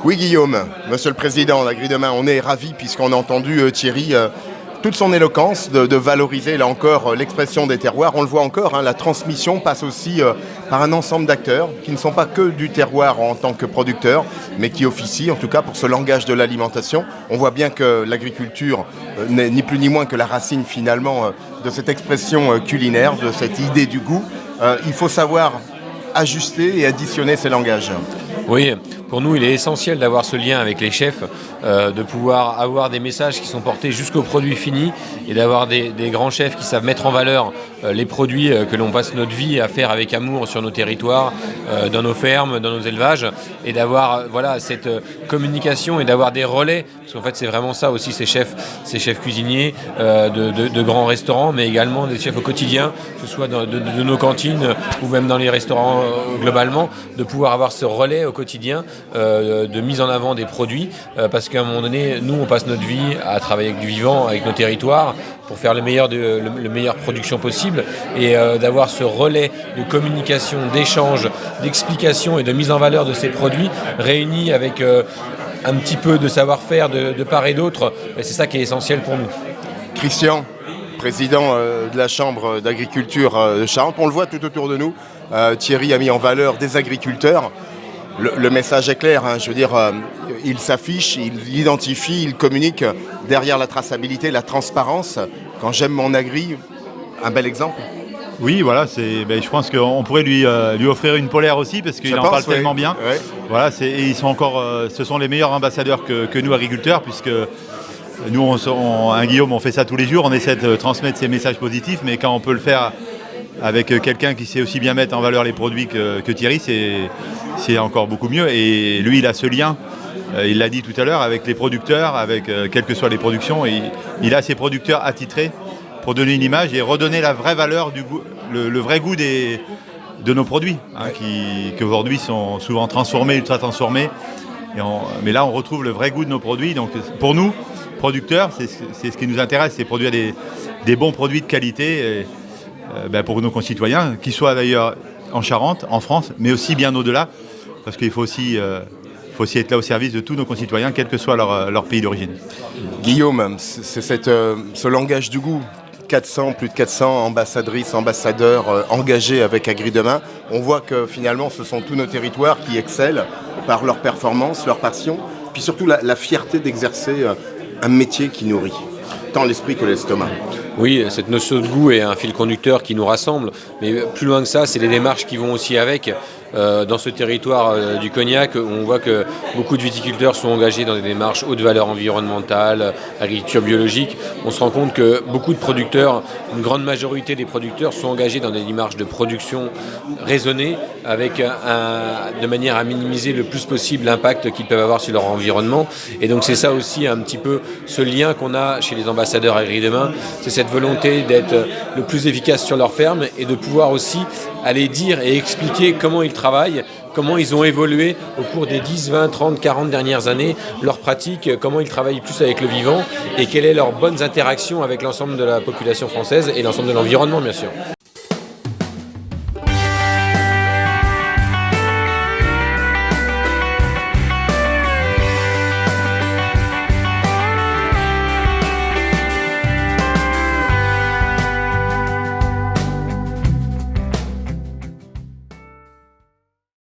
Oui, Guillaume, Monsieur le Président, la grille de main, on est ravis puisqu'on a entendu Thierry, toute son éloquence de valoriser là encore l'expression des terroirs. On le voit encore, hein, la transmission passe aussi par un ensemble d'acteurs qui ne sont pas que du terroir en tant que producteurs, mais qui officient en tout cas pour ce langage de l'alimentation. On voit bien que l'agriculture n'est ni plus ni moins que la racine finalement de cette expression culinaire, de cette idée du goût. Il faut savoir ajuster et additionner ces langages. Oui, pour nous, il est essentiel d'avoir ce lien avec les chefs, de pouvoir avoir des messages qui sont portés jusqu'au produit fini et d'avoir des grands chefs qui savent mettre en valeur les produits que l'on passe notre vie à faire avec amour sur nos territoires, dans nos fermes, dans nos élevages, et d'avoir cette communication et d'avoir des relais, parce qu'en fait c'est vraiment ça aussi ces chefs cuisiniers de grands restaurants, mais également des chefs au quotidien, que ce soit de nos cantines ou même dans les restaurants globalement, de pouvoir avoir ce relais au quotidien de mise en avant des produits, parce qu'à un moment donné, nous on passe notre vie à travailler avec du vivant, avec nos territoires, pour faire le meilleure production possible, et d'avoir ce relais de communication, d'échange, d'explication et de mise en valeur de ces produits réunis avec un petit peu de savoir-faire de part et d'autre. Et c'est ça qui est essentiel pour nous. Christian, président de la Chambre d'agriculture de Charente, on le voit tout autour de nous. Thierry a mis en valeur des agriculteurs. Le message est clair, hein, je veux dire, il s'affiche, il identifie, il communique derrière la traçabilité, la transparence. Quand j'aime mon agri, un bel exemple. Oui, voilà, je pense qu'on pourrait lui offrir une polaire aussi parce qu'il en parle tellement bien. Ouais. Voilà, et ils sont encore, ce sont les meilleurs ambassadeurs que nous agriculteurs, puisque nous, Guillaume, on fait ça tous les jours, on essaie de transmettre ces messages positifs, mais quand on peut le faire avec quelqu'un qui sait aussi bien mettre en valeur les produits que Thierry, c'est encore beaucoup mieux. Et lui, il a ce lien, il l'a dit tout à l'heure, avec les producteurs, avec quelles que soient les productions. Il a ses producteurs attitrés pour donner une image et redonner la vraie valeur du goût, le vrai goût de nos produits, hein, qui aujourd'hui sont souvent transformés, ultra transformés. Mais là, on retrouve le vrai goût de nos produits. Donc pour nous, producteurs, c'est ce qui nous intéresse, c'est produire des bons produits de qualité. Pour nos concitoyens, qu'ils soient d'ailleurs en Charente, en France, mais aussi bien au-delà, parce qu'il faut aussi être là au service de tous nos concitoyens, quel que soit leur pays d'origine. Guillaume, c'est ce langage du goût. Plus de 400 ambassadrices, ambassadeurs engagés avec Agri Demain. On voit que finalement, ce sont tous nos territoires qui excellent par leur performance, leur passion, puis surtout la fierté d'exercer un métier qui nourrit, tant l'esprit que l'estomac. Oui, cette notion de goût est un fil conducteur qui nous rassemble, mais plus loin que ça, c'est les démarches qui vont aussi avec. Dans ce territoire du Cognac, on voit que beaucoup de viticulteurs sont engagés dans des démarches haute valeur environnementale, agriculture biologique. On se rend compte que beaucoup de producteurs, une grande majorité des producteurs sont engagés dans des démarches de production raisonnée, de manière à minimiser le plus possible l'impact qu'ils peuvent avoir sur leur environnement. Et donc c'est ça aussi un petit peu ce lien qu'on a chez les ambassadeurs Agri Demain, c'est cette volonté d'être le plus efficace sur leur ferme et de pouvoir aussi aller dire et expliquer comment ils travaillent, comment ils ont évolué au cours des 10, 20, 30, 40 dernières années, leurs pratiques, comment ils travaillent plus avec le vivant et quelles sont leurs bonnes interactions avec l'ensemble de la population française et l'ensemble de l'environnement, bien sûr.